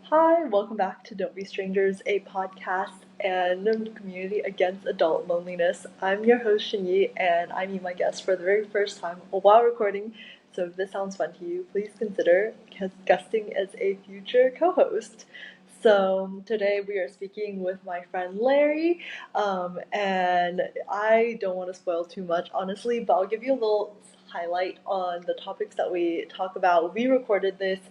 Hi, welcome back to Don't Be Strangers, a podcast and community against adult loneliness. I'm your host, Xinyi, and I meet my guests for the very first time while recording. So if this sounds fun to you, please consider guesting as a future co-host. So today we are speaking with my friend Larry, and I don't want to spoil too much, honestly, but I'll give you a little highlight on the topics that we talk about. We recorded this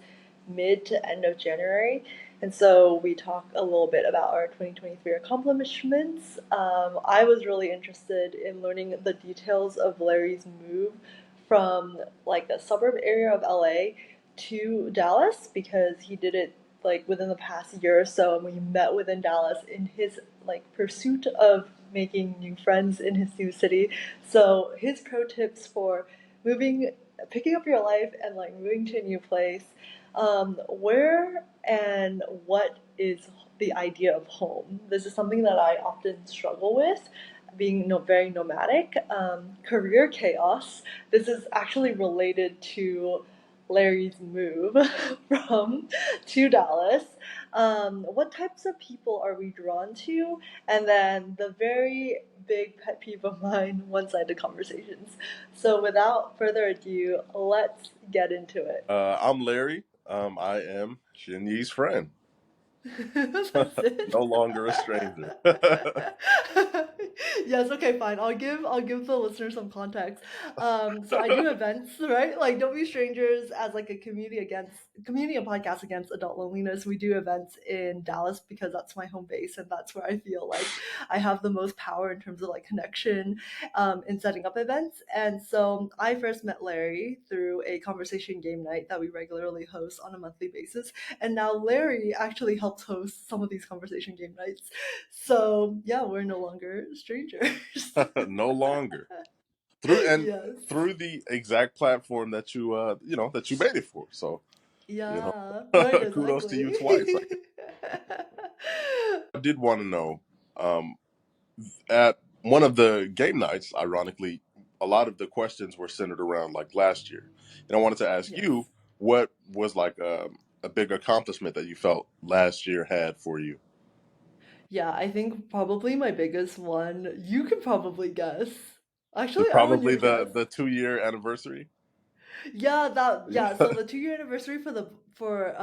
mid to end of January. And so we talk a little bit about our 2023 accomplishments. I was really interested in learning the details of Larry's move from like the suburb area of LA to Dallas because he did it like within the past year or so, and we met within Dallas in his like pursuit of making new friends in his new city. So his pro tips for moving, picking up your life and like moving to a new place, where and what is the idea of home? This is something that I often struggle with, being very nomadic. Career chaos. This is actually related to Larry's move from to Dallas. What types of people are we drawn to? And then the very big pet peeve of mine, one-sided conversations. So without further ado, let's get into it. I'm Larry. I am Xinyi's friend. That's it. No longer a stranger. Yes, okay, fine. I'll give the listener some context. So I do events, right? Like Don't Be Strangers as like a community and podcast against adult loneliness. We do events in Dallas because that's my home base and that's where I feel like I have the most power in terms of like connection in setting up events. And so I first met Larry through a conversation game night that we regularly host on a monthly basis. And now Larry actually helps host some of these conversation game nights. So yeah, we're no longer strangers. No longer. Through and Yes. through the exact platform that you made it for. So, you Yeah. Right, know, kudos to you exactly. twice. I did want to know, um, at one of the game nights, ironically, a lot of the questions were centered around like last year. And I wanted to ask Yes. you what was like a big accomplishment that you felt last year had for you. Yeah, I think probably my biggest one, you could probably guess. Actually, I want you Probably to the guess. the 2 year anniversary. Yeah, Yeah, so the 2 year anniversary for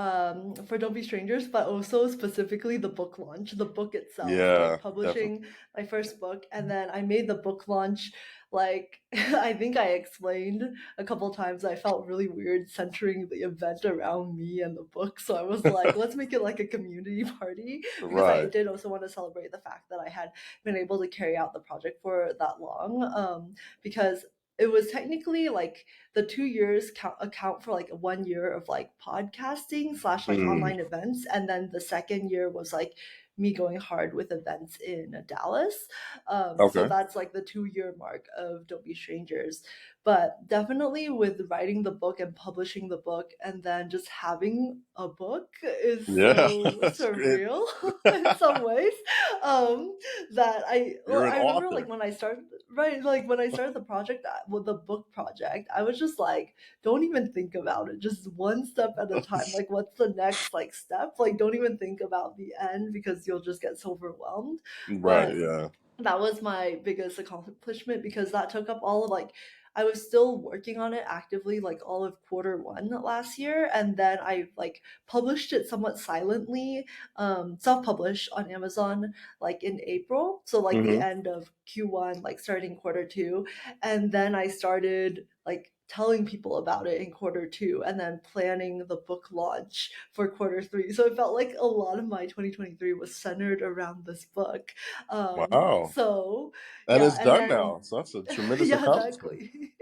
Don't Be Strangers, but also specifically the book launch, the book itself, yeah, like definitely. publishing my first book, and then I made the book launch like I think I explained a couple times I felt really weird centering the event around me and the book. So I was like, let's make it like a community party because I Right. did also want to celebrate the fact that I had been able to carry out the project for that long. Because it was technically like the 2 years account for like 1 year of like podcasting slash like Mm, online events, and then the second year was like me going hard with events in Dallas. So okay. that's like the 2 year mark of Don't Be Strangers. But definitely with writing the book and publishing the book and then just having a book is Yeah, so that's great. surreal in some ways. Um, that You're an I remember like author. when I started, right, like when I started the project, with the book project, I was just like, don't even think about it, just one step at a time. Like, what's the next like step? Like, don't even think about the end because you'll just get so overwhelmed. Right. But Yeah. that was my biggest accomplishment because that took up all of like I was still working on it actively like all of quarter 1 last year, and then I like published it somewhat silently, self-published on Amazon like in April, so like the Hmm. end of Q1, like starting quarter 2, and then I started like telling people about it in quarter 2 and then planning the book launch for quarter 3. So it felt like a lot of my 2023 was centered around this book. Wow. So And yeah, it's and done then now. So that's a tremendous yeah, accomplishment. exactly.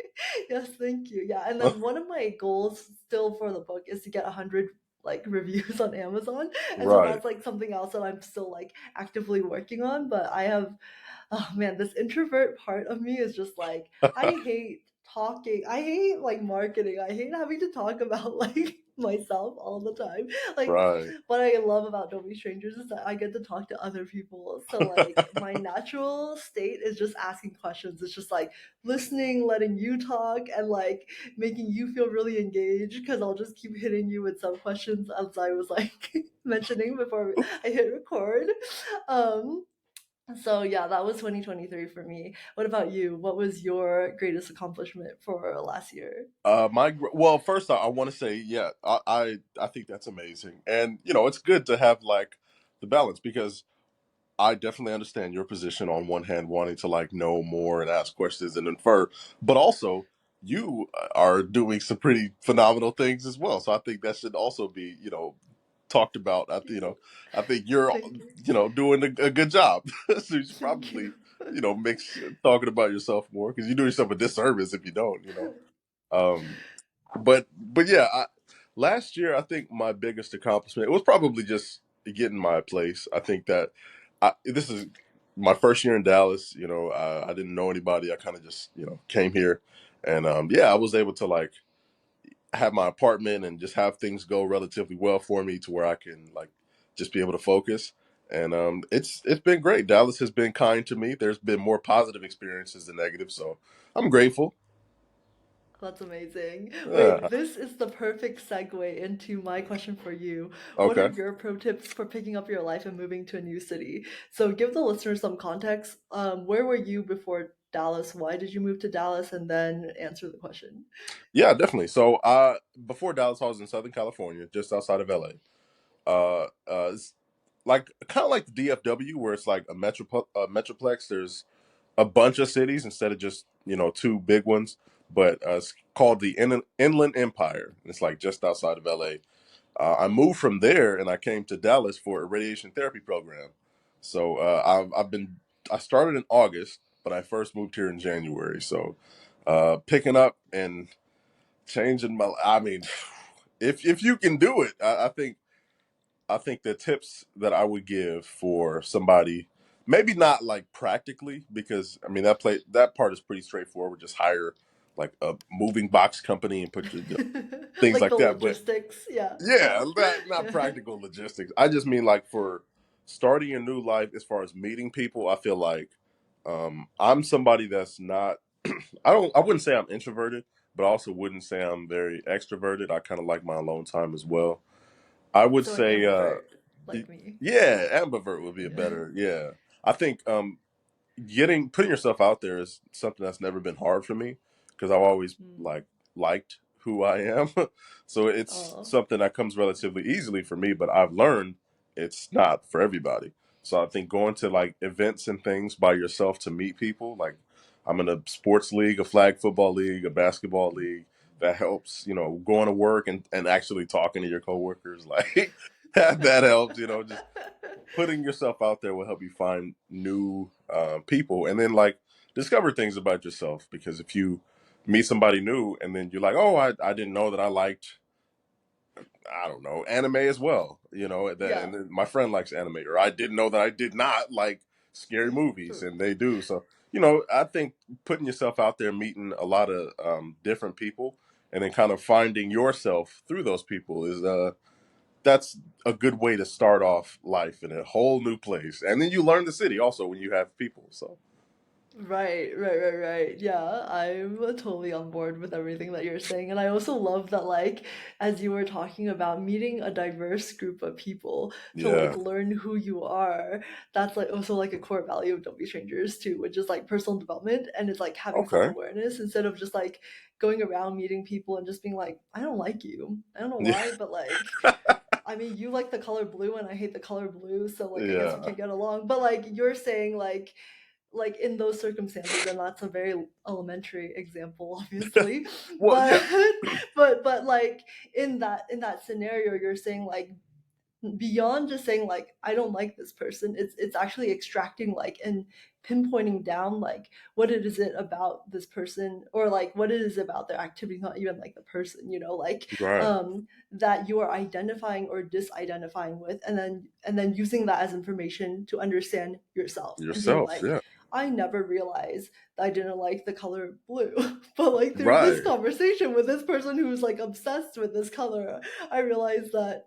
Yes, thank you. Yeah, and then one of my goals still for the book is to get 100 like reviews on Amazon, and so Right. that's like something else that I'm still like actively working on. But I have, oh man, this introvert part of me is just like I hate talking. I hate like marketing. I hate having to talk about like myself all the time. Like, Right. what I love about Don't Be Strangers is that I get to talk to other people. So, like, my natural state is just asking questions. It's just like listening, letting you talk, and like making you feel really engaged because I'll just keep hitting you with some questions as I was like mentioning before I hit record. Um, so yeah, that was 2023 for me. What about you? What was your greatest accomplishment for last year? Well, first I want to say, yeah, I think that's amazing, and it's good to have like the balance because I definitely understand your position on one hand, wanting to like know more and ask questions and infer, but also you are doing some pretty phenomenal things as well. So I think that should also be, talked about. I think you're, Thank you. doing a good job. So you should Thank probably, you. mix talking about yourself more because you do yourself a disservice if you don't. Um, but yeah, last year I think my biggest accomplishment was probably just getting my place. I think that this is my first year in Dallas. I didn't know anybody. I kind of just came here, and yeah, I was able to like have my apartment and just have things go relatively well for me to where I can like just be able to focus. And it's been great. Dallas has been kind to me. There's been more positive experiences than negative, so I'm grateful. That's amazing. Wait, Yeah. this is the perfect segue into my question for you. What are Okay. your pro tips for picking up your life and moving to a new city? So give the listeners some context. Where were you before Dallas? Why did you move to Dallas? And then answer the question. Yeah, definitely. So, before Dallas, I was in Southern California, just outside of LA. It's like kind of like the DFW, where it's like a metroplex. There's a bunch of cities instead of just two big ones. But it's called the Inland Empire. It's like just outside of LA. I moved from there and I came to Dallas for a radiation therapy program. So I started in August, but I first moved here in January. So picking up and changing my, I mean, if you can do it, I think the tips that I would give for somebody, maybe not like practically, because I mean that part is pretty straightforward. Just hire like a moving box company and put your things Like like the that. But logistics. Yeah. yeah, Yeah. not practical logistics. I just mean like for starting a new life, as far as meeting people. I feel like I'm somebody that's not. I wouldn't say I'm introverted, but I also wouldn't say I'm very extroverted. I kind of like my alone time as well. I would So an say, ambivert, like me. yeah, ambivert would be a Yeah. better. Yeah, I think putting yourself out there is something that's never been hard for me because I've always Mm. like liked who I am. So it's Oh. something that comes relatively easily for me, but I've learned it's not for everybody. So I think going to like events and things by yourself to meet people, like I'm in a sports league, a flag football league, a basketball league, that helps, going to work and actually talking to your coworkers, like that helps, just putting yourself out there will help you find new people and then like discover things about yourself because if you meet somebody new and then you're like, oh, I didn't know that I liked, I don't know, anime as well, Yeah. and then my friend likes anime, or I didn't know that I did not like scary movies, True. and they do. So I think putting yourself out there, meeting a lot of different people, and then kind of finding yourself through those people is that's a good way to start off life in a whole new place. And then you learn the city also when you have people. So Right. Yeah, I'm totally on board with everything that you're saying. And I also love that, like, as you were talking about meeting a diverse group of people to like yeah. learn who you are, that's like also like a core value of Don't Be Strangers too, which is like personal development and it's like having Okay. self-awareness instead of just like going around meeting people and just being like, I don't like you. I don't know Yeah. why, but like I mean, you like the color blue and I hate the color blue, so like I guess we Yeah. can't get along. But like you're saying like in those circumstances, and that's a very elementary example obviously, Well, but yeah. but like in that scenario you're saying like beyond just saying like I don't like this person, it's actually extracting like and pinpointing down like what it is it about this person or like what it is about their activity, not even like the person, like Right. that you are identifying or disidentifying with, and then using that as information to understand yourself and being Yourself. like Yeah. I never realized that I didn't like the color blue. But like through this Right. conversation with this person who's like obsessed with this color, I realized that,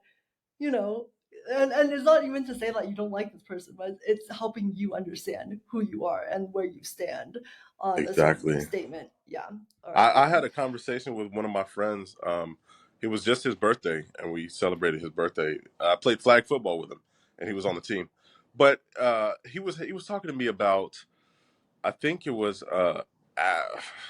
you know, and it's not even to say that you don't like this person, but it's helping you understand who you are and where you stand on a certain Exactly. statement, yeah, or I idea. had a conversation with one of my friends. It was just his birthday, and we celebrated his birthday. I played flag football with him, and he was on the team. But he was talking to me about, I think it was uh,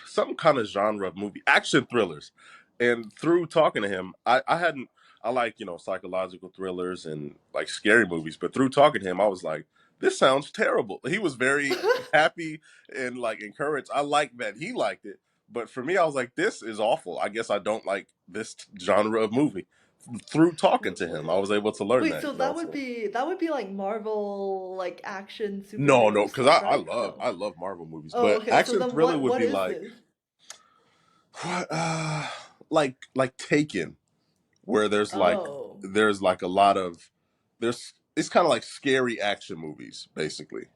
some kind of genre of movie, action thrillers. And through talking to him, I hadn't, I like, psychological thrillers and like scary movies, but through talking to him, I was like, this sounds terrible. He was very happy and like encouraged. I like that he liked it. But for me, I was like, this is awful. I guess I don't like this genre of movie. Through talking to him, I was able to learn Wait, that, so So that would be like Marvel, like action no, superhero because stuff, I right? love No. I love Marvel movies, Oh, but okay. So action then thriller would what be is like this? what, like Taken, where Oh. there's like a lot of there's it's kind of like scary action movies, basically.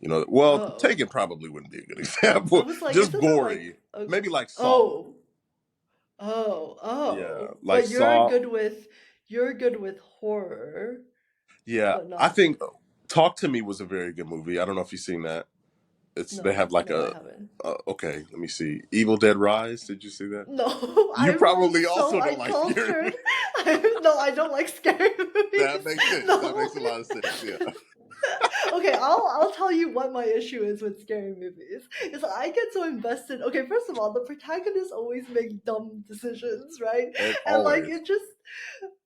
Well, Oh. Taken probably wouldn't be a good I example. was like, Just isn't that like gory, a, maybe like Saw. oh, oh, Yeah, oh. like But Saw. you're good with horror, Yeah, but I not think with Talk to Me was a very good movie. I don't know if you've seen that. They no, have like no, I haven't. okay. Let me see. Evil Dead Rise. Did you see that? No, You I'm like probably so also don't like scary uncultured. movies. No, I don't like scary That movies. makes sense. That No. makes a lot of sense. Yeah. Okay, I'll tell you what my issue is with scary movies. Is I get so invested. Okay, first of all, the protagonists always make dumb decisions, right? And And like always.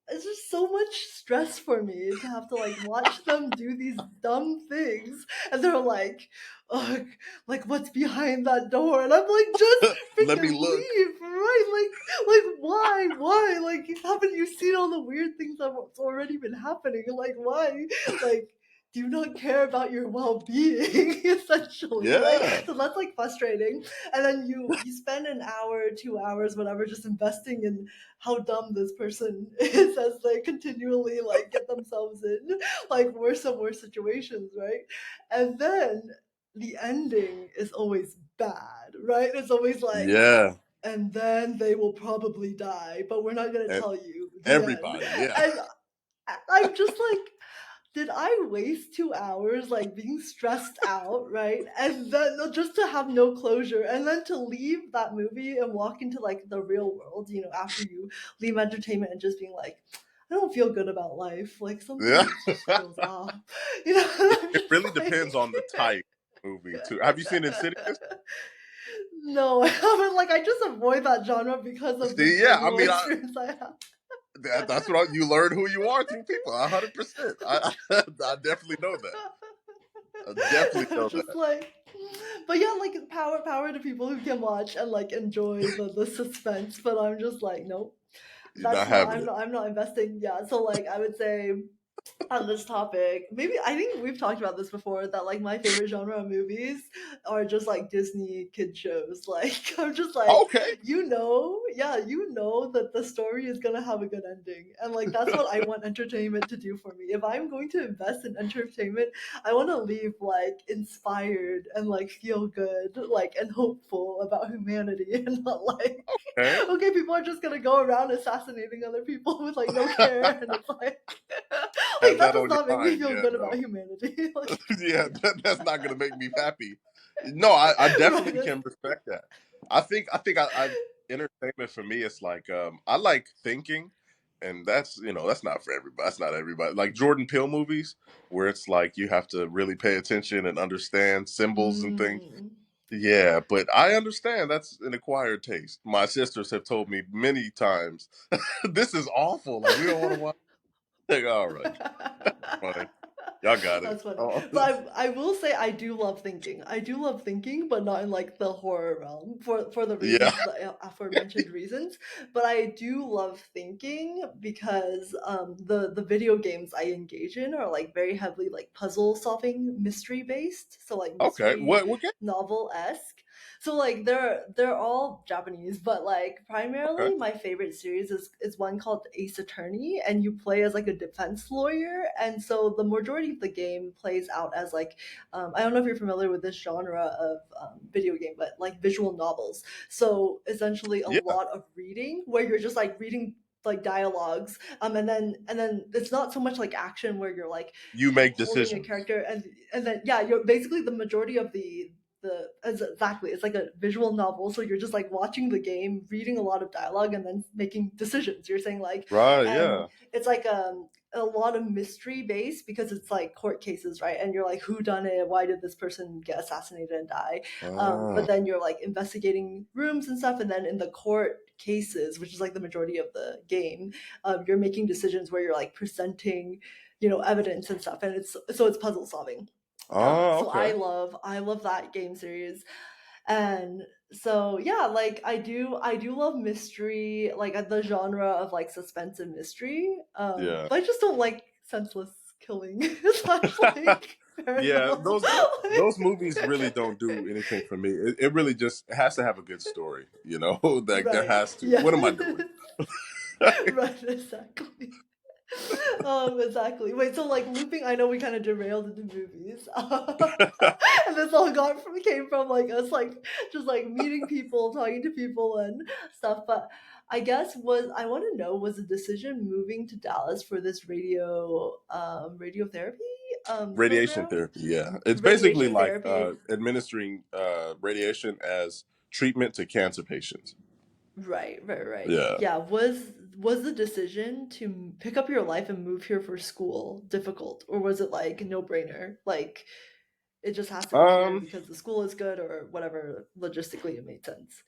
it's just so much stress for me to have to like watch them do these dumb things, and they're like, ugh, like what's behind that door, and I'm like, just Let me freaking look. leave, right? Like why, like haven't you seen all the weird things that's already been happening, like why, like do you not care about your well-being essentially, right? Yeah. So that's like frustrating, and then you spend an hour, 2 hours, whatever, just investing in how dumb this person is as they continually like get themselves in like worse and worse situations, right? And then the ending is always bad, right? It's always like, Yeah. and then they will probably die, but we're not going to And tell you the end. everybody. Yeah. And I'm just like, did I waste 2 hours like being stressed out, right? And then just to have no closure, and then to leave that movie and walk into like the real world, after you leave entertainment and just being like, I don't feel good about life. Like Yeah. something just feels off. And I'm It just really like, depends on the type of movie too. Have you seen Insidious? no, I haven't. Like, I just avoid that genre because of the See, yeah. I visual mean, experience I have. that's what you learn who you are through people. 100%. I definitely know that. I definitely I'm know just that. like, but yeah, like power to people who can watch and like enjoy the suspense. But I'm just like, nope, You're that's not not. having it. I'm not investing. Yeah, so like I would say on this topic, maybe I think we've talked about this before, that like my favorite genre of movies are just like Disney kid shows. Like I'm just like, Okay. yeah, that the story is gonna have a good ending. And like that's what I want entertainment to do for me. If I'm going to invest in entertainment, I wanna leave like inspired and like feel good, like and hopeful about humanity and not like Okay. okay, people are just gonna go around assassinating other people with like no care, and it's like like Have that that does on your not make me mind. feel Yeah, good about no. humanity. Like, Yeah, that's not gonna make me happy. No, I right? definitely can respect that. I entertainment for me is like I like thinking, and that's not for everybody. That's not everybody. Like Jordan Peele movies, where it's like you have to really pay attention and understand symbols and things. Mm. Yeah, but I understand that's an acquired taste. My sisters have told me many times, this is awful. Like we don't want to watch. Like, all right, fine, y'all got it. That's funny. Oh, But I will say I do love thinking. I do love thinking, but not in like the horror realm for the yeah. reasons, the aforementioned reasons. But I do love thinking because the video games I engage in are like very heavily like puzzle solving, mystery based. So like Okay. mystery What game? novel esque. So like they're all Japanese, but like Okay. primarily my favorite series is one called Ace Attorney, and you play as like a defense lawyer, and so the majority of the game plays out as like I don't know if you're familiar with this genre of video game, but like visual novels. So essentially a Yeah. lot of reading where you're just like reading like dialogues, and then it's not so much like action where you're like You make holding a decisions. character, and then yeah, you're basically the majority of the exactly, it's like a visual novel, so you're just like watching the game, reading a lot of dialogue, and then making decisions, you're saying like. Right. And Yeah. it's like a lot of mystery based because it's like court cases, right? And you're like, who done it, why did this person get assassinated and die. But Ah. then you're like investigating rooms and stuff, and then in the court cases, which is like the majority of the game, you're making decisions where you're like presenting, evidence and stuff, and it's puzzle solving. Ah. So Okay. I love that game series. And so yeah, like I do love mystery, like the genre of like suspense and mystery. Yeah. But I just don't like senseless killing slash like Yeah. paranormal. Those movies really don't do anything for me. It really just it has to have a good story. Like there Right. has to. Yeah. What am I doing? Right, exactly. Exactly. Wait, so like looping, I know we kind of derailed into movies. And this all came from like us like just like meeting people, talking to people and stuff. But I guess I want to know, was the decision moving to Dallas for this radiotherapy Radiation program? therapy. Yeah. It's basically Radiation like therapy. administering radiation as treatment to cancer patients. Right. Yeah. Yeah, was the decision to pick up your life and move here for school difficult, or was it like no brainer? Like it just has to be here Um. because the school is good or whatever, logistically it made sense.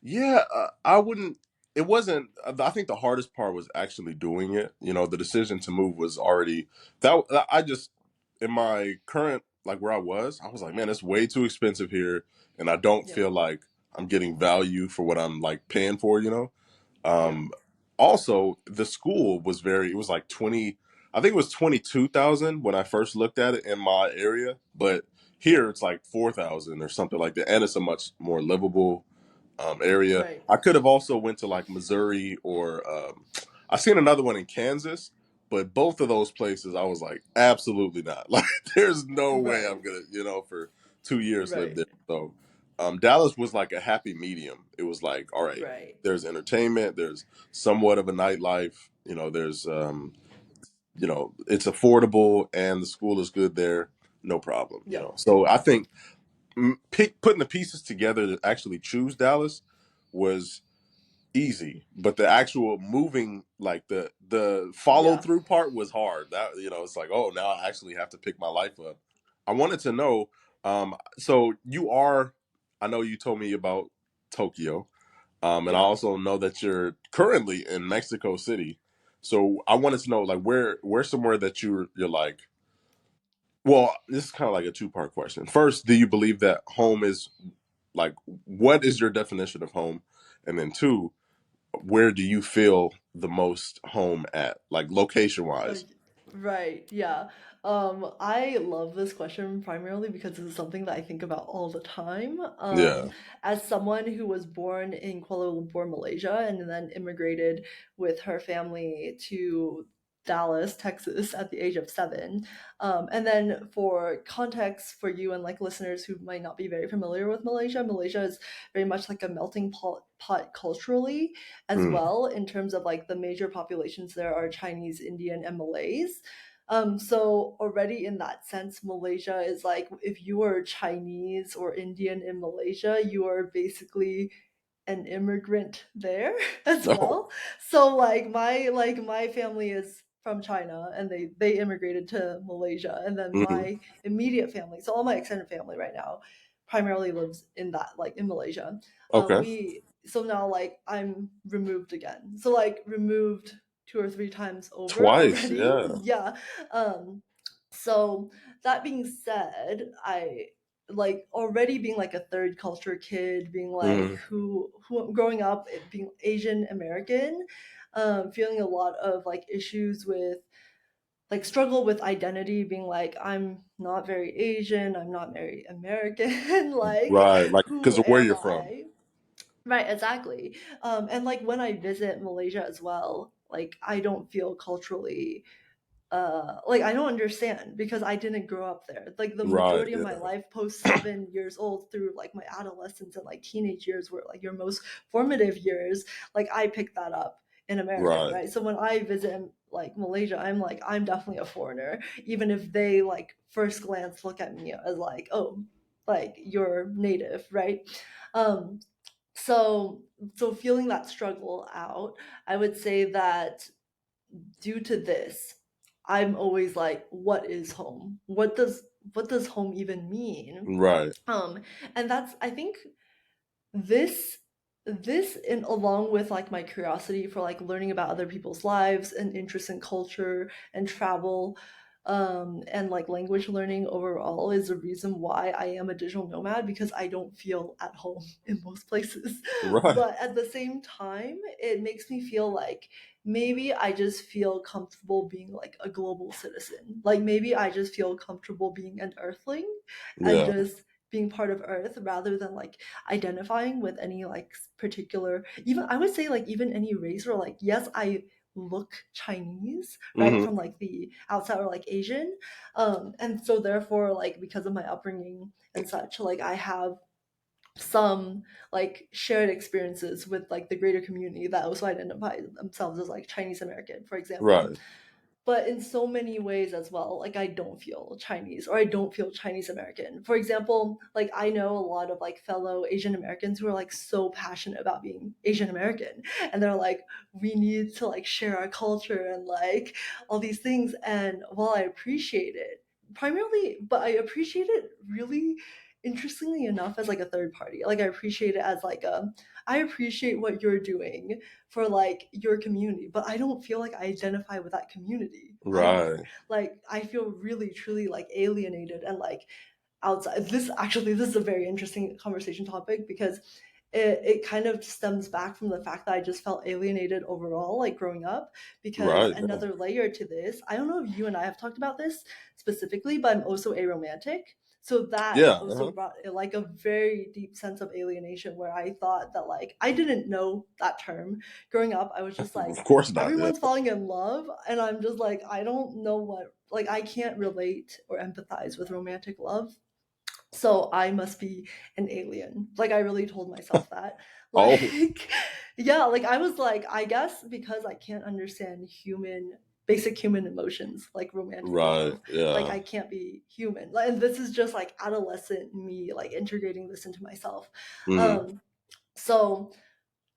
Yeah, I wouldn't. It wasn't. I think the hardest part was actually doing it. The decision to move was already that. I just in my current like where I was like, man, it's way too expensive here, and I don't Yep. feel like I'm getting value for what I'm like paying for. Yep. Um, Also, the school was very. It was like 20. I think it was 22,000 when I first looked at it in my area, but here Yep. it's like 4,000 or something like that, and it's a much more livable area. Right. I could have also went to like Missouri or I seen another one in Kansas, but both of those places I was like, absolutely not. Like, there's no way I'm Right. gonna, for 2 years live Right. there. So, Dallas was like a happy medium. It was like, all right, Right. there's entertainment, there's somewhat of a nightlife. There's it's affordable and the school is good there. No problem. Yep. So I think putting the pieces together to actually choose Dallas was easy, but the actual moving, like the follow Yeah. through part was hard. That it's like, oh, now I actually have to pick my life up. I wanted to know. So you are. I know you told me about Tokyo, and I Yeah. also know that you're currently in Mexico City. So I wanted to know, like, where's somewhere that you're like. Well, this is kind of like a two-part question. First, do you believe that home is like what is your definition of home? And then two, where do you feel the most home at, like location wise? Like, right, yeah. I love this question primarily because this is something that I think about all the time. Yeah. As someone who was born in Kuala Lumpur, Malaysia, and then immigrated with her family to Dallas, Texas at the age of 7. And then for context for you and like listeners who might not be very familiar with Malaysia, Malaysia is very much like a melting pot culturally as Mm. well, in terms of like the major populations there are Chinese, Indian, and Malays. So already in that sense, Malaysia is like, if you are Chinese or Indian in Malaysia, you are basically an immigrant there as No. well. So like my family is from China, and they immigrated to Malaysia, and then Hmm. my immediate family, so all my extended family right now primarily lives in that, like in Malaysia. Okay. We so now like I'm removed again. So like removed 2 or 3 times over Twice. already. Yeah. Yeah. Um so that being said, I like already being like a third culture kid, being like Hmm. who growing up being Asian American, feeling a lot of like issues with like struggle with identity, being like, I'm not very Asian, I'm not very American, like Right, like because who of where am you're from. I? Right, exactly. And like when I visit Malaysia as well, like I don't feel culturally like I don't understand because I didn't grow up there. Like the Right, majority of my yeah, life post 7 years old through like my adolescence and like teenage years were like your most formative years, like I picked that up in America, right, right? So when I visit like Malaysia, I'm like I'm definitely a foreigner, even if they like first glance look at me as like, oh, like you're native, right? um so feeling that struggle out, I would say that due to this, I'm always like, what is home? What does home even mean? right, Um, and that's I think this this in along with like my curiosity for like learning about other people's lives and interest in culture and travel, and like language learning overall is the reason why I am a digital nomad, because I don't feel at home in most places. right, But at the same time, it makes me feel like maybe I just feel comfortable being like a global citizen. Like maybe I just feel comfortable being an earthling and yeah, just being part of Earth rather than like identifying with any like particular, even I would say like even any race, or like yes I look Chinese, right, hmm, from like the outside, or like Asian, and so therefore like because of my upbringing and such, like I have some like shared experiences with like the greater community that also identify themselves as like Chinese American, for example. right, But in so many ways as well, like I don't feel Chinese, or I don't feel Chinese American. For example, like I know a lot of like fellow Asian Americans who are like so passionate about being Asian American, and they're like, we need to like share our culture and like all these things. And while I appreciate it primarily, but I appreciate it really interestingly enough as like a third party. Like I appreciate it as like a, I appreciate what you're doing for like your community, but I don't feel like I identify with that community either. right, Like I feel really truly like alienated and like outside. This actually, this is a very interesting conversation topic because it kind of stems back from the fact that I just felt alienated overall, like growing up. Because right, yeah, another layer to this, I don't know if you and I have talked about this specifically, but I'm also aromantic. So that yeah, also brought like a very deep sense of alienation, where I thought that like I didn't know that term growing up. I was just like, of course not, yeah, everyone's falling in love, and I'm just like, I don't know what, like I can't relate or empathize with romantic love, so I must be an alien. Like I really told myself that. oh, Like yeah, like I was like, I guess because I can't understand human basic human emotions like romantic right, love, like yeah, I can't be human. Like, and this is just like adolescent me like integrating this into myself. hmm, Um so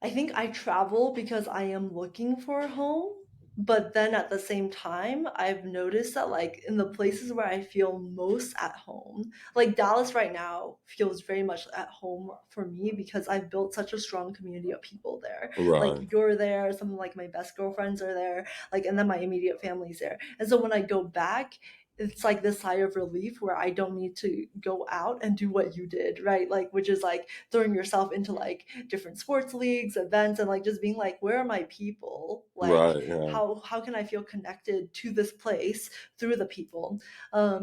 I think I travel because I am looking for a home, but then at the same time, I've noticed that like in the places where I feel most at home, like Dallas right now feels very much at home for me because I've built such a strong community of people there. right, Like you're there, some of like my best girlfriends are there, like and then my immediate family's there. And so when I go back, it's like this sigh of relief where I don't need to go out and do what you did, right? Like, which is like throwing yourself into like different sports leagues, events, and like just being like, where are my people? Like, right, yeah, how can I feel connected to this place through the people?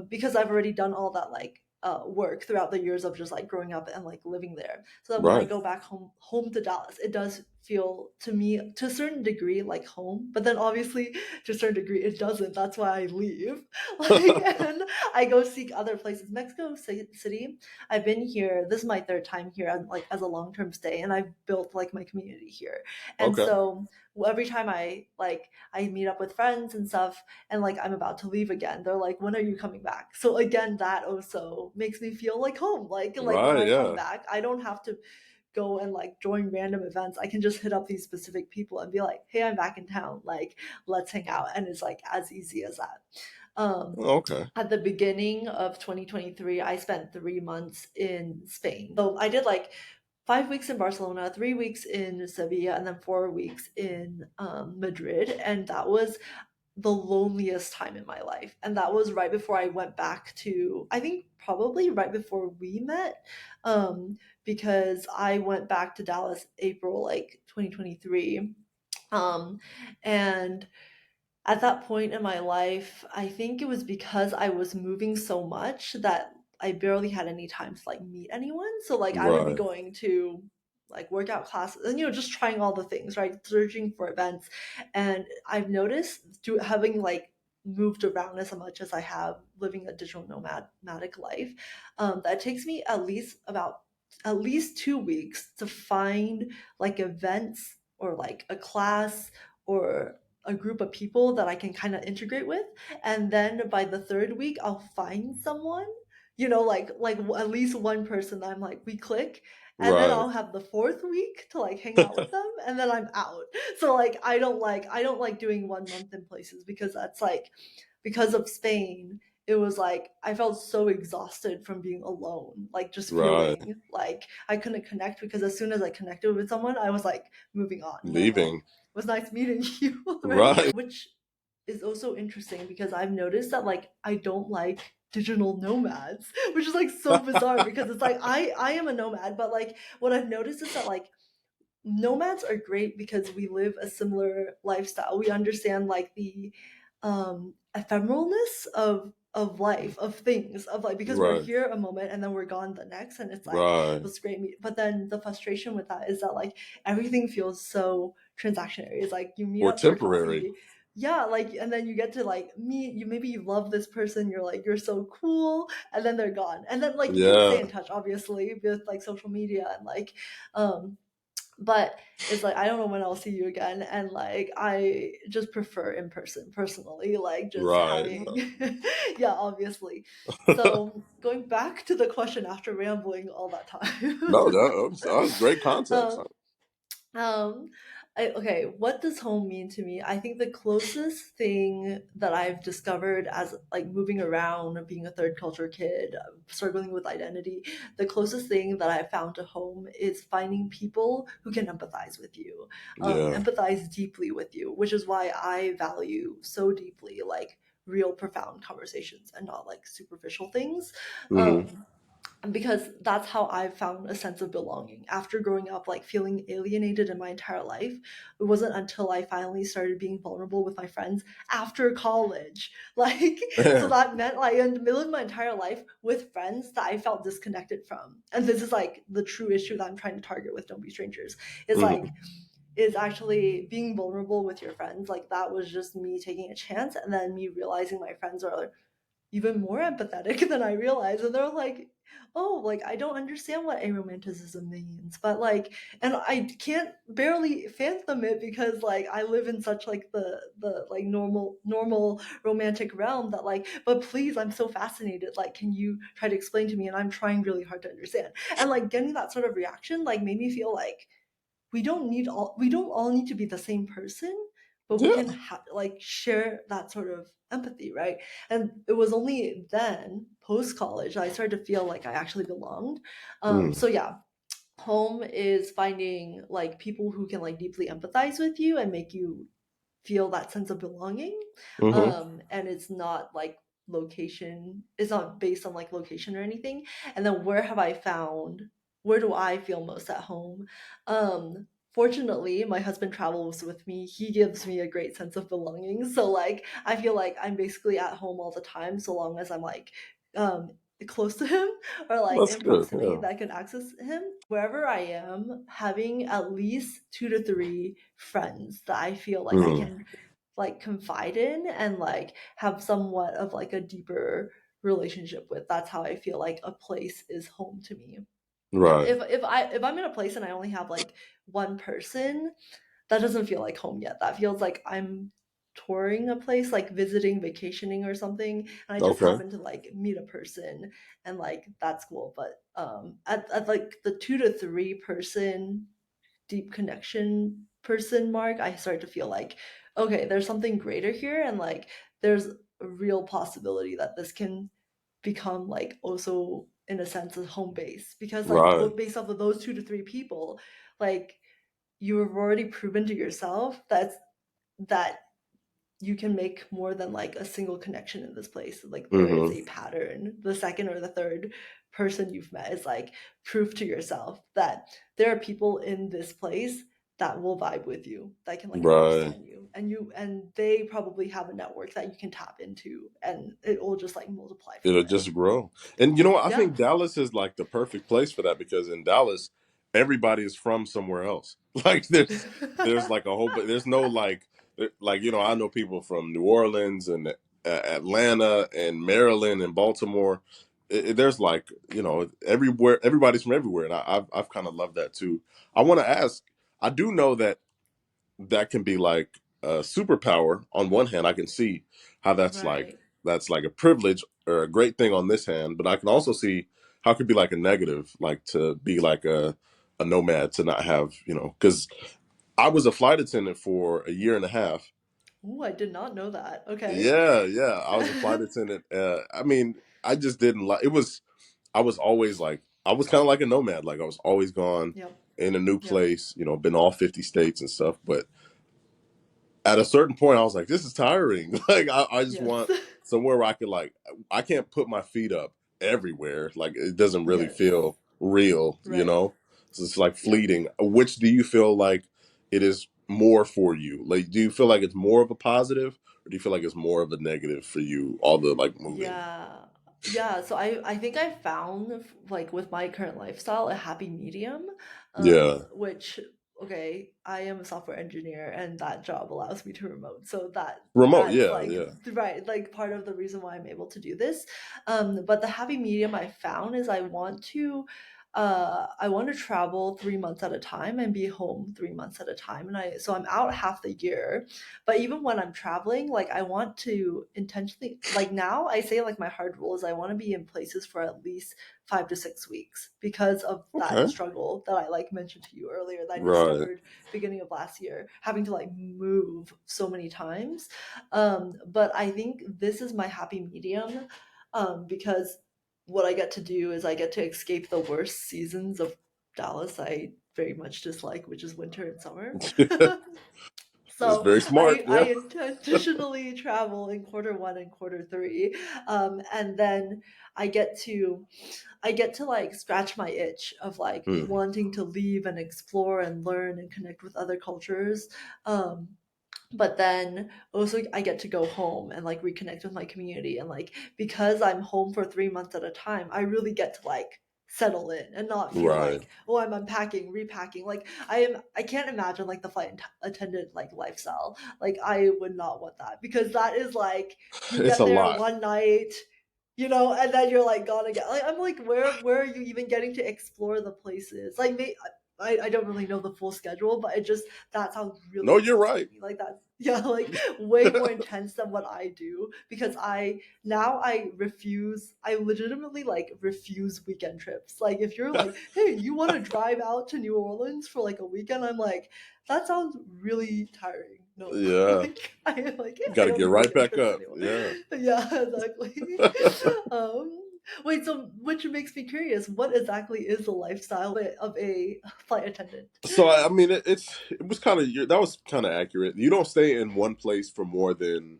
Because I've already done all that like work throughout the years of just like growing up and like living there. So that when I right, go back home to Dallas, it does feel to me to a certain degree like home. But then obviously to a certain degree it doesn't. That's why I leave. Like and I go seek other places. Mexico City, I've been here. This is my third time here, like as a long-term stay, and I've built like my community here. And okay, so every time I meet up with friends and stuff, and like I'm about to leave again, they're like, "When are you coming back?" So again, that also makes me feel like home. Like when right, I come yeah, back, I don't have to go and like join random events. I can just hit up these specific people and be like, "Hey, I'm back in town. Like, let's hang out." And it's like as easy as that. okay, At the beginning of 2023, I spent 3 months in Spain. So I did like 5 weeks in Barcelona, 3 weeks in Sevilla, and then 4 weeks in Madrid. And that was the loneliest time in my life. And that was right before I went back to, I think probably right before we met, because I went back to Dallas April like 2023. Um, and at that point in my life, I think it was because I was moving so much that I barely had any time to like meet anyone. So like I would be Right. going to like workout classes and just trying all the things, right? Searching for events. And I've noticed through having like moved around as much as I have living a digital nomadic life, that it takes me at least 2 weeks to find like events or like a class or a group of people that I can kind of integrate with. And then by the third week, I'll find someone, like at least one person that I'm like, we click. And then Right. I'll have the fourth week to like hang out with them, and then I'm out. So like I don't like doing 1 month in places because that's like because of Spain, it was like I felt so exhausted from being alone, like just Right. feeling like I couldn't connect because as soon as I connected with someone, I was like moving on. And I'm like, Leaving. it was nice meeting you, right? Right. Which is also interesting because I've noticed that like I don't like digital nomads, which is like so bizarre because it's like I am a nomad, but like what I've noticed is that like nomads are great because we live a similar lifestyle. We understand like the ephemeralness of life, of things, of like because we're Right. here a moment and then we're gone the next, and it's like it Right. was great. But then the frustration with that is that like everything feels so transactionary. It's like you meet Or up for temporary. coffee. Yeah, like and then you get to like meet you maybe you love this person, you're like you're so cool, and then they're gone. And then like you can stay Yeah. in touch obviously with like social media and like um but it's like I don't know when I'll see you again, and like I just prefer in person personally, like just Right. having yeah, obviously. So going back to the question after rambling all that No, time. that was great context. um, um, okay, what does home mean to me? I think the closest thing that I've discovered as like moving around, being a third culture kid, struggling with identity, the closest thing that I've found to home is finding people who can empathize with you, Yeah. empathize deeply with you, which is why I value so deeply like real profound conversations and not like superficial things. Hmm. Um, because that's how I found a sense of belonging. After growing up, like feeling alienated in my entire life, it wasn't until I finally started being vulnerable with my friends after college. Like, so Man. that meant like in the middle of my entire life with friends that I felt disconnected from. And this is like the true issue that I'm trying to target with Don't Be Strangers. Is like, Hmm. is actually being vulnerable with your friends. Like, that was just me taking a chance and then me realizing my friends are even more empathetic than I realized. And they're like, oh, like I don't understand what aromanticism means. But like and I can't barely fathom it because like I live in such like the like normal romantic realm that like, but please, I'm so fascinated. Like, can you try to explain to me? And I'm trying really hard to understand. And like getting that sort of reaction like made me feel like we don't all need to be the same person, but we Yeah. can like share that sort of empathy, right? And it was only then post college I started to feel like I actually belonged. Mm. So yeah, home is finding like people who can like deeply empathize with you and make you feel that sense of belonging. Hmm. And it's not like location, it's not based on like location or anything. And then where do I feel most at home? Fortunately, my husband travels with me. He gives me a great sense of belonging. So like I feel like I'm basically at home all the time so long as I'm like um close to him or like That's in good. proximity Yeah. that I can access him. Wherever I am, having at least 2 to 3 friends that I feel like I Mm. can like confide in and like have somewhat of like a deeper relationship with. That's how I feel like a place is home to me. Right. If I'm in a place and I only have like one person, that doesn't feel like home yet. That feels like I'm touring a place, like visiting, vacationing or something, and I just Okay. happen to like meet a person and like that's cool. But at like the 2 to 3 person deep connection person mark, I start to feel like, okay, there's something greater here, and like there's a real possibility that this can become like also in a sense a home base because like Right. based off of those 2 to 3 people, like you have already proven to yourself that you can make more than like a single connection in this place. Like there is Hmm. a pattern. The second or the third person you've met is like proof to yourself that there are people in this place that will vibe with you, that can like Right. understand you, and they probably have a network that you can tap into, and it will just like multiply from It'll there. just grow. And you know what? I Yeah. think Dallas is like the perfect place for that because in Dallas, everybody is from somewhere else. Like there's like a whole, but there's no like I know people from New Orleans and Atlanta and Maryland and Baltimore. There's like everywhere. Everybody's from everywhere, and I've kind of loved that too. I want to ask. I do know that can be like a superpower on one hand. I can see how Right. that's like a privilege or a great thing on this hand, but I can also see how it could be like a negative, like to be like a nomad, to not have, because I was a flight attendant for a year and a half. Ooh, I did not know that. Okay. Yeah, yeah, I was a flight attendant. I mean, I just didn't like it. Was I was always like I was kind of like a nomad. Like I was always gone Yep. in a new Yep. place. Been all 50 states and stuff, but at a certain point, I was like, this is tiring. Like, I just Yes. want somewhere where I could, like, I can't put my feet up everywhere. Like, it doesn't really Yes. feel real, Right. So it's like Yep. fleeting. Which do you feel like it is more for you? Like, do you feel like it's more of a positive or do you feel like it's more of a negative for you, all the like moving? Yeah. Yeah, so I think I found like with my current lifestyle a happy medium, Yeah. which okay, I am a software engineer and that job allows me to remote. So Remote. that's Yeah. like Yeah. right, like part of the reason why I'm able to do this. But the happy medium I found is I want to travel 3 months at a time and be home 3 months at a time. And so I'm out half the year, but even when I'm traveling, like I want to intentionally, like now I say like my hard rule is I want to be in places for at least 5 to 6 weeks because of that Okay. struggle that I like mentioned to you earlier that I Right. discovered beginning of last year, having to like move so many times. But I think this is my happy medium, because what I get to do is I get to escape the worst seasons of Dallas I very much dislike, which is winter and summer. That's So very smart. I Yeah. intentionally travel in quarter 1 and quarter 3, and then I get to like scratch my itch of like Hmm. wanting to leave and explore and learn and connect with other cultures. Um, but then also I get to go home and like reconnect with my community, and like because I'm home for 3 months at a time, I really get to like settle in and not feel Right. like, oh, I'm unpacking, repacking. Like I can't imagine like the attendant like lifestyle. Like I would not want that, because that is like you It's get a there lot. one night, and then you're like gone again. Like I'm like, where are you even getting to explore the places? Like I don't really know the full schedule, but it just that sounds really No, you're intense to right. me. Like that's yeah, like way more intense than what I do, because I legitimately like refuse weekend trips. Like if you're like, hey, you want to drive out to New Orleans for like a weekend, I'm like, that sounds really tiring. No, Yeah. like I am like, yeah, I Got to don't get need right weekend back trips up. anymore. Yeah. Yeah, exactly. um Wait, so which makes me curious, what exactly is the lifestyle of a flight attendant? So I mean, it was kind of that was kind of accurate. You don't stay in one place for more than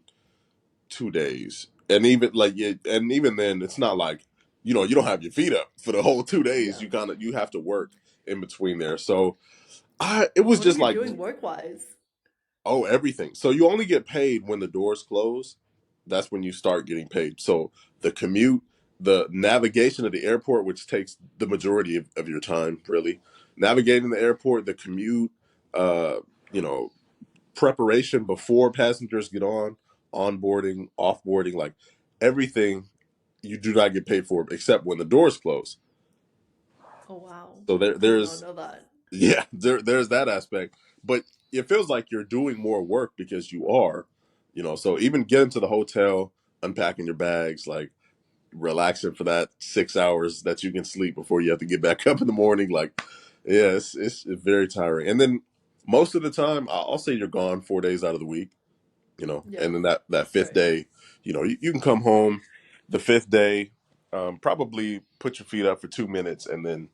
2 days, and even like and even then, it's not like you don't have your feet up for the whole 2 days. Yeah. You have to work in between there. So it was What are just you like doing work-wise? everything. So you only get paid when the doors close. That's when you start getting paid. So the commute, the navigation of the airport, which takes the majority of your time, really, navigating the airport, the commute, uh, you know, preparation before passengers get on, onboarding, offboarding, like everything, you do not get paid for except when the doors close. Oh wow. So I did not there's know that. yeah, there's that aspect, but it feels like you're doing more work because you are, So even getting to the hotel, unpacking your bags, like relaxing for that 6 hours that you can sleep before you have to get back up in the morning, like yeah, it's very tiring. And then most of the time, I'll say you're gone 4 days out of the week, Yeah. and then that fifth Right. day, you can come home the fifth day, probably put your feet up for 2 minutes, and then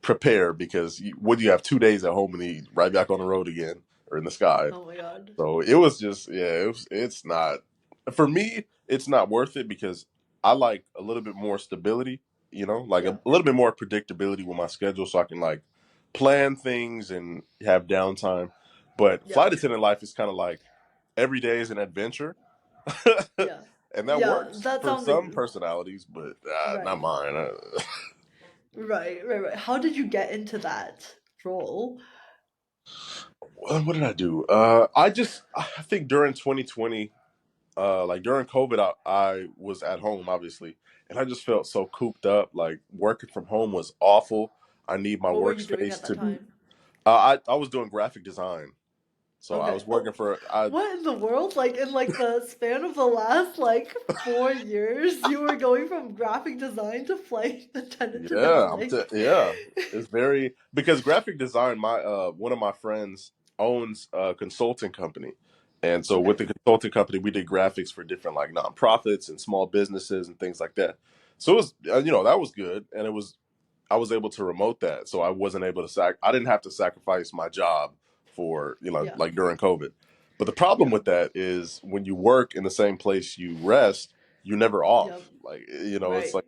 prepare because what do you have 2 days at home and eat right back on the road again or in the sky. Oh my god. So it was just it's not for me. It's not worth it because I like a little bit more stability. Like a Yeah. little bit more predictability with my schedule, so I can like plan things and have downtime. But Yeah. flight attendant life is kind of like every day is an adventure, Yeah. and that Yeah, works that for sounds like some personalities, but not right. mine. Right. How did you get into that role? What did I do? I think during 2020, like during COVID, I was at home obviously, and I just felt so cooped up. Like working from home was awful. I need my What were you doing workspace at that to be. time? I was doing graphic design, so I Okay. was Oh, working for. I what in the world? Like in like the span of the last like 4 years, you were going from graphic design to flight attendant to now Yeah, like yeah. It's very because graphic design. My one of my friends owns a consulting company, and so with Okay. the consulting company, we did graphics for different like nonprofits and small businesses and things like that. So it was that was good, and it was I was able to remote that, so I wasn't able to I didn't have to sacrifice my job for Yeah. like during COVID. But the problem Yeah. with that is when you work in the same place you rest, you're never off. Yep. Like it's Right. like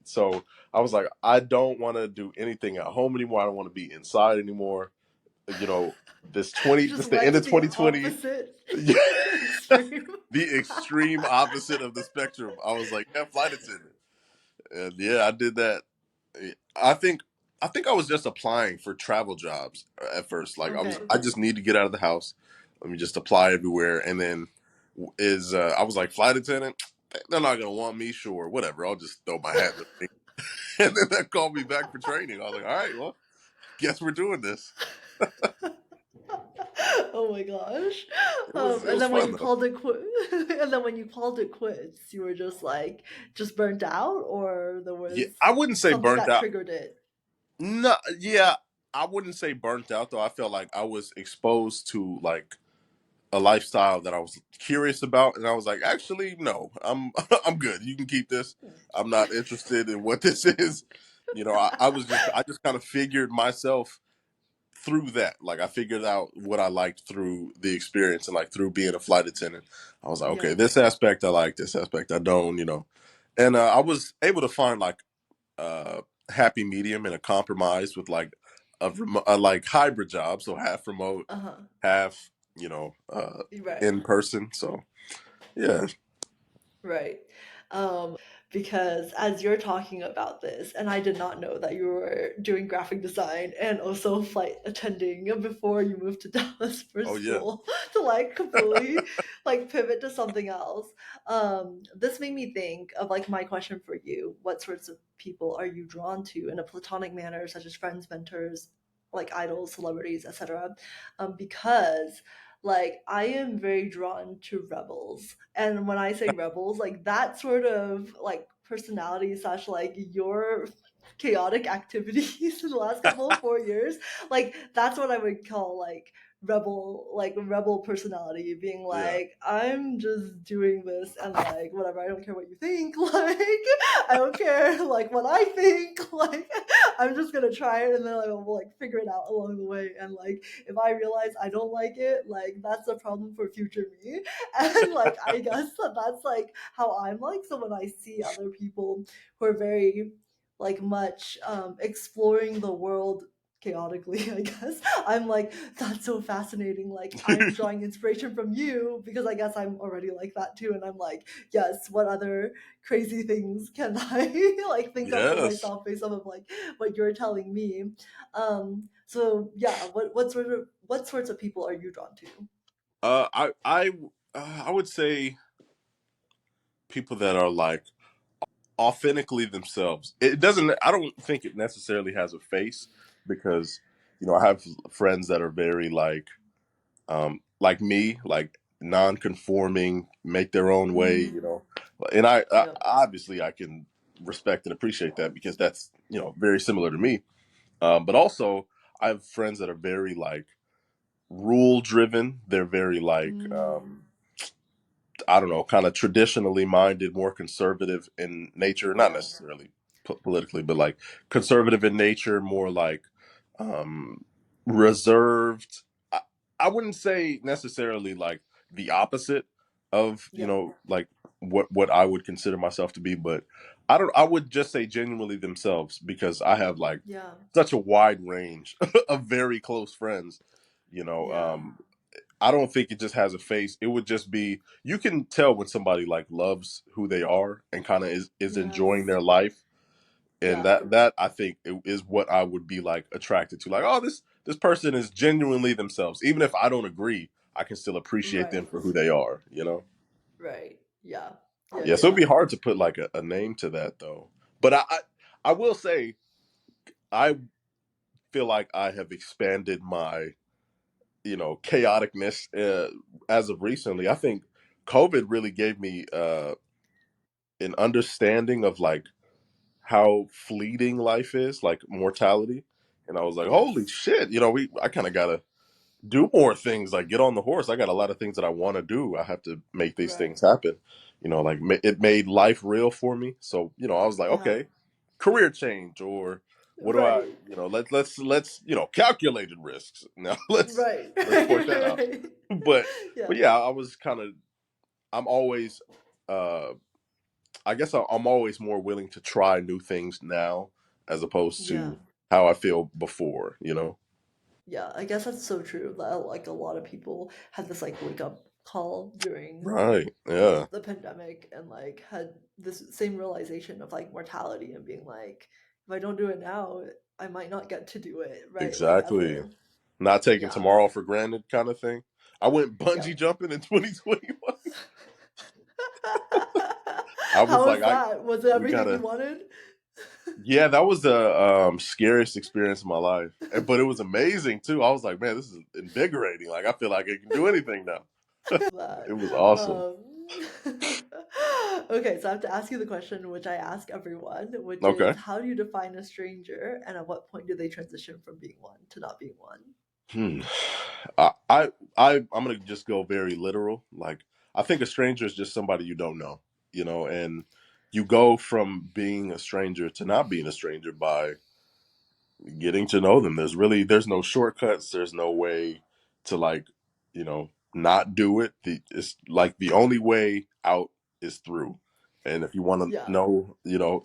so. I was like, I don't want to do anything at home anymore. I don't want to be inside anymore. You know, You this just the end went of the 2020, opposite the extreme. extreme opposite of the spectrum. I was like, yeah, flight attendant, and yeah, I did that. I think I think I was just applying for travel jobs at first. Like Okay. I just need to get out of the house. Let me just apply everywhere, and then I was like flight attendant. They're not gonna want me, sure, whatever. I'll just throw my hat in the ring. And then they called me back for training. I was like, all right, well, guess we're doing this. Oh my gosh. It And was then when fun you though. called it quit, and then when you called it quits, you were just like just burnt out, or there Yeah, was I wouldn't say something burnt that out. triggered it. No, yeah, I wouldn't say burnt out though. I felt like I was exposed to like a lifestyle that I was curious about, and I was like, actually, no, I'm I'm good. You can keep this. I'm not interested in what this is. I just kind of figured myself through that. Like I figured out what I liked through the experience and like through being a flight attendant. I was like, okay, Yeah. this aspect I like, this aspect I don't. And I was able to find like uh happy medium and a compromise with like a like hybrid job, so half remote, Uh-huh. half Right. in person. So yeah. Right. Because as you're talking about this, and I did not know that you were doing graphic design and also flight attending before you moved to Dallas for Oh yeah. school to like completely like pivot to something else. This made me think of like my question for you. What sorts of people are you drawn to in a platonic manner, such as friends, mentors, like idols, celebrities, etc.? Because like I am very drawn to rebels. And when I say rebels, like that sort of like personality slash like your chaotic activities in the last couple of 4 years, like that's what I would call like rebel personality, being Yeah. like, I'm just doing this and like whatever, I don't care what you think, like I don't care like what I think, like I'm just gonna try it and then I will like figure it out along the way. And like if I realize I don't like it, like that's a problem for future me. And like I guess that's like how I'm like. So when I see other people who are very like much exploring the world chaotically, I guess I'm like, that's so fascinating. Like I'm drawing inspiration from you because I guess I'm already like that too. And I'm like, yes, what other crazy things can I like think up for Yes. myself based off of like what you're telling me? So yeah, what sorts of people are you drawn to? I would say people that are like authentically themselves. It doesn't. I don't think it necessarily has a face because I have friends that are very like me, like non-conforming, make their own way. Mm, And I yep. obviously I can respect and appreciate that because that's very similar to me. But also I have friends that are very like rule driven. They're very like Mm, I don't know, kind of traditionally minded, more conservative in nature, not yeah. necessarily politically, but like conservative in nature, more like um, reserved. I, I wouldn't say necessarily like the opposite. of, Yeah. like what I would consider myself to be, but I would just say genuinely themselves, because I have like Yeah. such a wide range of very close friends. You know, Yeah. I don't think it just has a face. It would just be, you can tell when somebody like loves who they are and kind of is enjoying Yes. their life, and Yeah. that I think is what I would be like attracted to. Like, oh, this person is genuinely themselves. Even if I don't agree, I can still appreciate them Right. for who they are. You know. Right. Yeah. Yeah. Yeah, so it'd Yeah. be hard to put like a name to that though. But I will say I feel like I have expanded my, chaoticness as of recently. I think COVID really gave me an understanding of like how fleeting life is, like mortality. And I was like, holy Yes. shit, I kind of gotta do more things, like get on the horse. I got a lot of things that I want to do. I have to make these Right. things happen. Like it made life real for me. So, I was like, Yeah. okay, career change, or what do I, Right. let's calculated risks. Now Right. let's point that out. Right. But Yeah. but yeah, I was kind of I'm always uh I guess I'm always more willing to try new things now as opposed Yeah. to how I feel before. Yeah. I guess that's so true. That like a lot of people had this like wake up call during Right. Yeah. the pandemic and like had this same realization of like mortality and being like, if I don't do it now, I might not get to do it, right? Like Exactly. ever. Not taking Yeah. tomorrow for granted kind of thing. I went bungee Yep. jumping in 2021. I was How like, was that? Was it we everything you gotta, wanted? yeah, that was the scariest experience of my life. But it was amazing too. I was like, man, this is invigorating. Like, I feel like I can do anything now. That. It was awesome. Um, okay, so I have to ask you the question which I ask everyone, which is Okay. how do you define a stranger and at what point do they transition from being one to not being one? Hmm. I'm gonna just go very literal. Like, I think a stranger is just somebody you don't know, and you go from being a stranger to not being a stranger by getting to know them. There's no shortcuts. There's no way to like, not do it. It's like the only way out is through. And if you want to Yeah. know,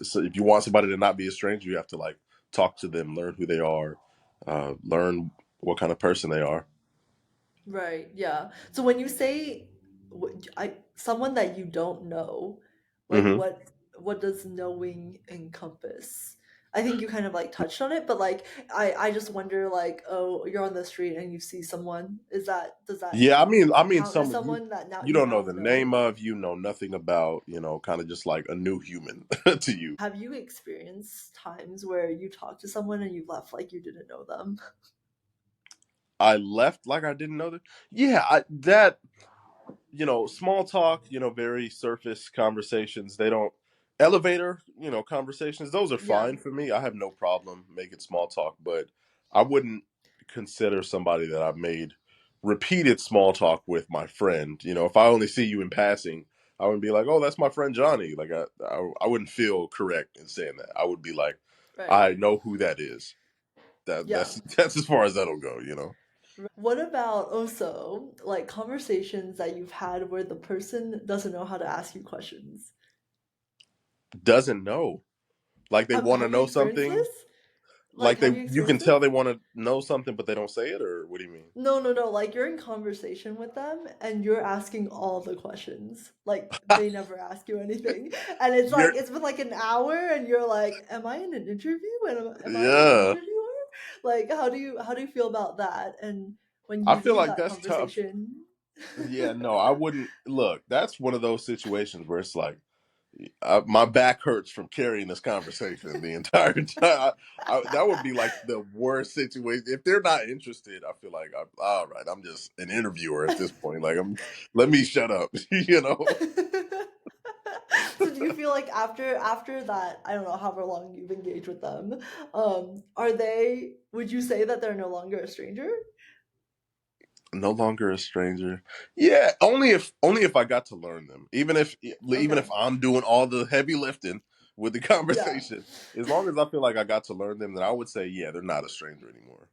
so if you want somebody to not be a stranger, you have to like talk to them, learn who they are, learn what kind of person they are. Right, yeah. So when you say someone that you don't know, like Hmm. what does knowing encompass? I think you kind of like touched on it, but like I just wonder like, oh, you're on the street and you see someone. Does that Yeah, I mean, count as someone you someone that now you you don't know now the name know? of, you know nothing about, kind of just like a new human to you. Have you experienced times where you talk to someone and you left like you didn't know them? I left like I didn't know that. Yeah, that small talk, very surface conversations. They don't elevator, conversations. Those are Yeah, fine for me. I have no problem making small talk, but I wouldn't consider somebody that I've made repeated small talk with my friend. If I only see you in passing, I wouldn't be like, "Oh, that's my friend Johnny." Like I wouldn't feel correct in saying that. I would be like, right. "I know who that is." Yeah. That's as far as that'll go. What about also like conversations that you've had where the person doesn't know how to ask you questions? Doesn't know. Like they want to Have you know experienced something. this? Like, Like have you you can experienced this? tell they want to know something, but they don't say it, or what do you mean? No, no, no. Like you're in conversation with them and you're asking all the questions. Like they never ask you anything. And it's like You're, it's been like an hour and you're like, am I in an interview? And am I the yeah. interviewer? Like how do you feel about that? And when I you feel leave like that that's tough. conversation, Yeah, no, I wouldn't. Look, that's one of those situations where it's like my back hurts from carrying this conversation the entire time. That would be like the worst situation. If they're not interested, I feel like all right. I'm just an interviewer at this point. Like let me shut up. you know. so do you feel like after that, I don't know however long you've engaged with them, are they would you say that they're no longer a stranger? No longer a stranger. Yeah, only if I got to learn them. Even if Okay. I'm doing all the heavy lifting with the Yeah. conversation, as long as I feel like I got to learn them, then I would say, yeah, they're not a stranger anymore.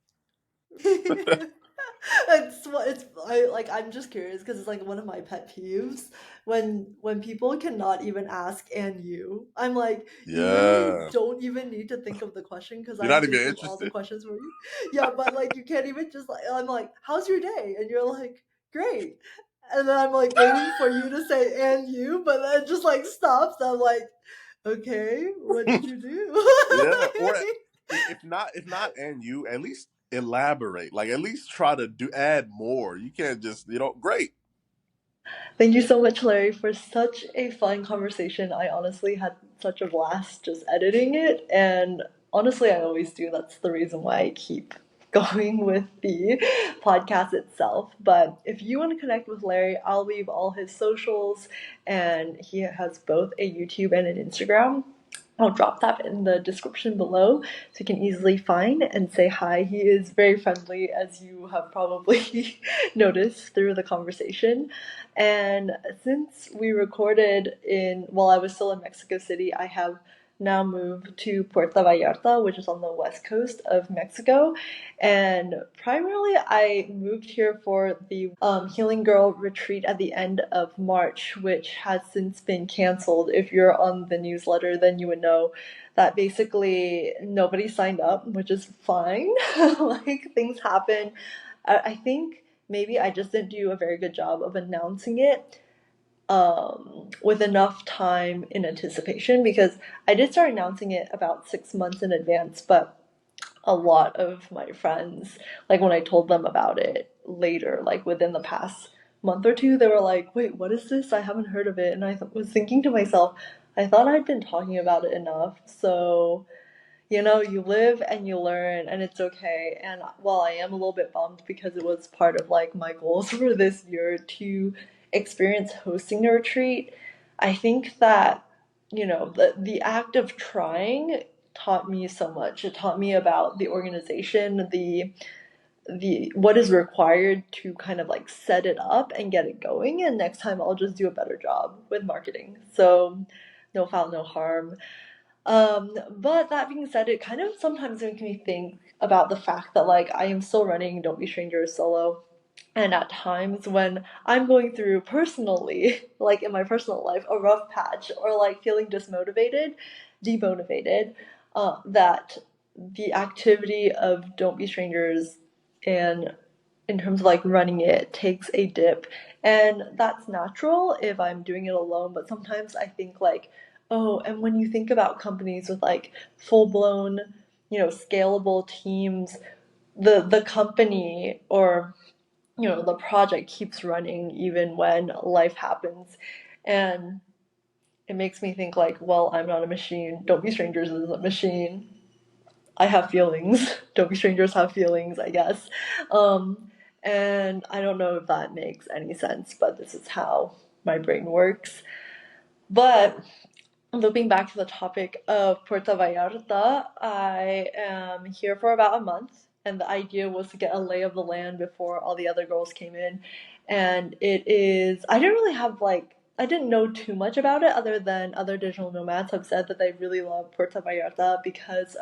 I'm just curious because it's like one of my pet peeves when people cannot even ask and you. I'm like, you literally Yeah. don't even need to think of the question because You're I'm not even thinking all the interested. questions for you. Yeah, but like you can't even just like I'm like, how's your day? And you're like, great. And then I'm like waiting for you to say and you, but then it just like stops. I'm like, okay, what did you Yeah. Or do? if not, and you at least elaborate. Like at least try to do add more. You can't just great. Thank you so much, Larry, for such a fun conversation. I honestly had such a blast just editing it, and honestly, I always do. That's the reason why I keep going with the podcast itself. But if you want to connect with Larry, I'll leave all his socials, and he has both a YouTube and an Instagram. I'll drop that in the description below so you can easily find and say hi. He is very friendly, as you have probably noticed through the conversation. And since we recorded while I was still in Mexico City, I have now moved to Puerto Vallarta, which is on the west coast of Mexico. And primarily, I moved here for the Healing Girl retreat at the end of March, which has since been canceled. If you're on the newsletter, then you would know that basically nobody signed up, which is fine. Like things happen. I think maybe I just didn't do a very good job of announcing it with enough time in anticipation because I did start announcing it about 6 months in advance, but a lot of my friends, like when I told them about it later, like within the past month or two, they were like, wait, what is this? I haven't heard of it. And was thinking to myself, I thought I'd been talking about it enough. So you live and you learn, and it's okay. And while I am a little bit bummed because it was part of like my goals for this year to experience hosting a retreat, I think that, the act of trying taught me so much. It taught me about the organization, the what is required to kind of like set it up and get it going. And next time I'll just do a better job with marketing. So no foul, no harm. But that being said, it kind of sometimes makes me think about the fact that like I am still running Don't Be Strangers solo. And at times when I'm going through personally, like in my personal life, a rough patch or like feeling dismotivated, demotivated, that the activity of Don't Be Strangers and in terms of like running it takes a dip. And that's natural if I'm doing it alone, but sometimes I think like, oh, and when you think about companies with like full blown, scalable teams, the company or the project keeps running even when life happens. And it makes me think like, well, I'm not a machine. Don't Be Strangers is a machine. I have feelings. Don't Be Strangers have feelings, I guess. And I don't know if that makes any sense, but this is how my brain works. But looping back to the topic of Puerto Vallarta, I am here for about a month, and the idea was to get a lay of the land before all the other girls came in. And I didn't really have I didn't know too much about it other than other digital nomads have said that they really love Puerto Vallarta because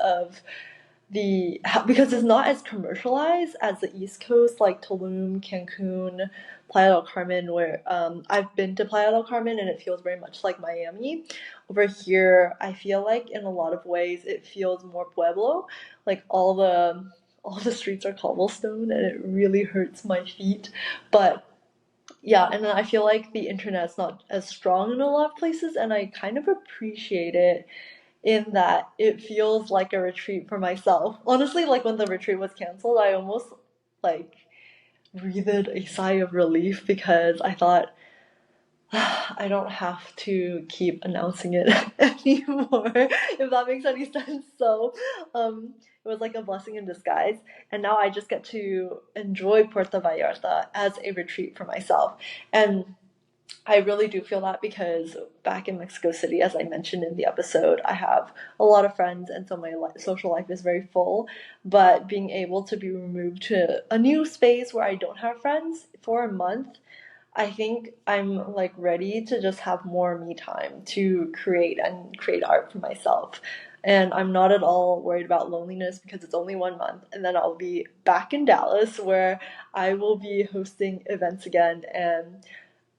it's not as commercialized as the East Coast, like Tulum, Cancun, Playa del Carmen, where I've been to Playa del Carmen and it feels very much like Miami. Over here, I feel like in a lot of ways it feels more pueblo, like all the streets are cobblestone and it really hurts my feet. But yeah, and then I feel like the internet's not as strong in a lot of places, and I kind of appreciate it in that it feels like a retreat for myself. Honestly, like when the retreat was canceled, I almost like breathed a sigh of relief because I thought I don't have to keep announcing it anymore, if that makes any sense. So, it was like a blessing in disguise, and now I just get to enjoy Puerto Vallarta as a retreat for myself. And I really do feel that because back in Mexico City, as I mentioned in the episode, I have a lot of friends, and so my social life is very full. But being able to be removed to a new space where I don't have friends for a month, I think I'm ready to just have more me time to create and create art for myself. And I'm not at all worried about loneliness because it's only 1 month, and then I'll be back in Dallas where I will be hosting events again. And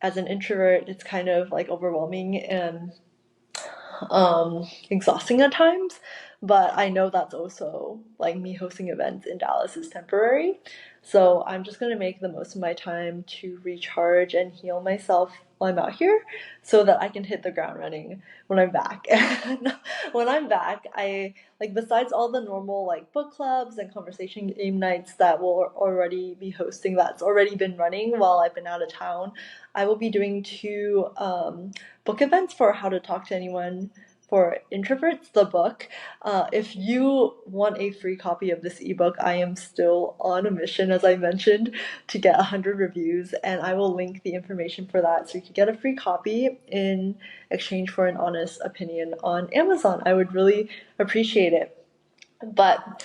as an introvert, it's kind of like overwhelming and exhausting at times. But I know that's also like me hosting events in Dallas is temporary. So I'm just gonna make the most of my time to recharge and heal myself while I'm out here so that I can hit the ground running when I'm back. And when I'm back, I like besides all the normal like book clubs and conversation game nights that we'll already be hosting that's already been running while I've been out of town, I will be doing two book events for How to Talk to Anyone for Introverts, the book. If you want a free copy of this ebook, I am still on a mission, as I mentioned, to get 100 reviews, and I will link the information for that so you can get a free copy in exchange for an honest opinion on Amazon. I would really appreciate it. But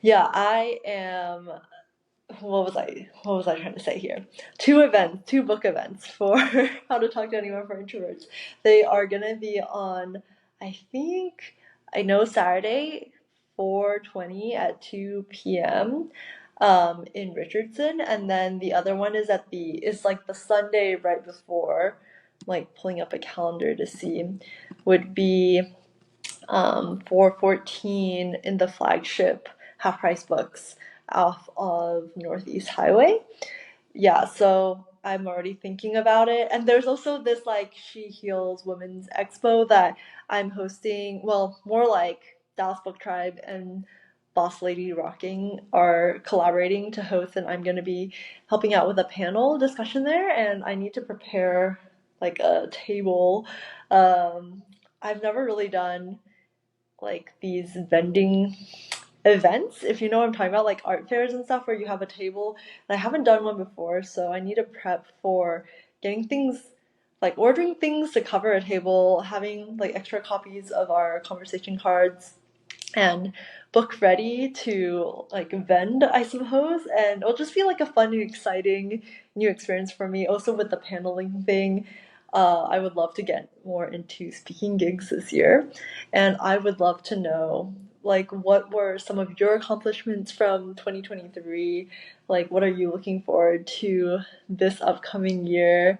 yeah, I am what was I trying to say here? Two book events for How to Talk to Anyone for Introverts. They are gonna be on, I think, I know Saturday, 4:20 at 2 p.m. In Richardson, and then the other one is like the Sunday right before, like pulling up a calendar to see, would be 414 in the flagship Half Price Books off of Northeast Highway. Yeah, so I'm already thinking about it. And there's also this like She Heals Women's Expo that I'm hosting. Well, more like Dallas Book Tribe and Boss Lady Rocking are collaborating to host, and I'm going to be helping out with a panel discussion there. And I need to prepare like a table. Um, I've never really done like these vending events, if you know what I'm talking about, like art fairs and stuff where you have a table. And I haven't done one before, so I need to prep for getting things like ordering things to cover a table, having like extra copies of our conversation cards and book ready to like vend, I suppose. And it'll just be like a fun and exciting new experience for me. Also with the paneling thing, I would love to get more into speaking gigs this year. And I would love to know like what were some of your accomplishments from 2023? Like what are you looking forward to this upcoming year?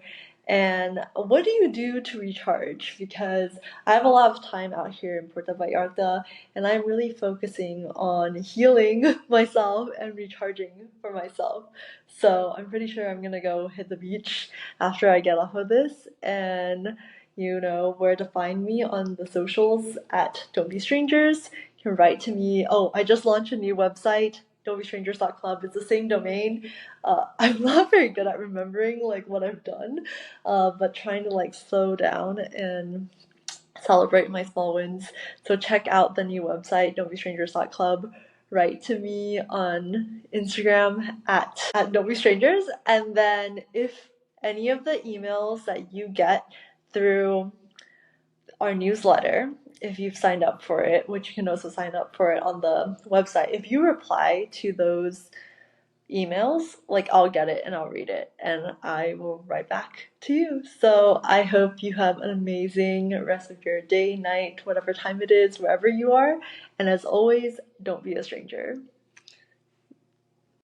And what do you do to recharge? Because I have a lot of time out here in Puerto Vallarta, and I'm really focusing on healing myself and recharging for myself. So I'm pretty sure I'm gonna go hit the beach after I get off of this, and you know where to find me on the socials at Don't Be Strangers. You can write to me. Oh, I just launched a new website, don'tbestrangers.club. It's the same domain. I'm not very good at remembering like what I've done, but trying to like slow down and celebrate my small wins. So check out the new website, don'tbestrangers.club. Write to me on Instagram at don'tbestrangers. And then if any of the emails that you get through our newsletter, if you've signed up for it, which you can also sign up for it on the website, if you reply to those emails, like I'll get it and I'll read it and I will write back to you. So I hope you have an amazing rest of your day, night, whatever time it is, wherever you are. And as always, don't be a stranger.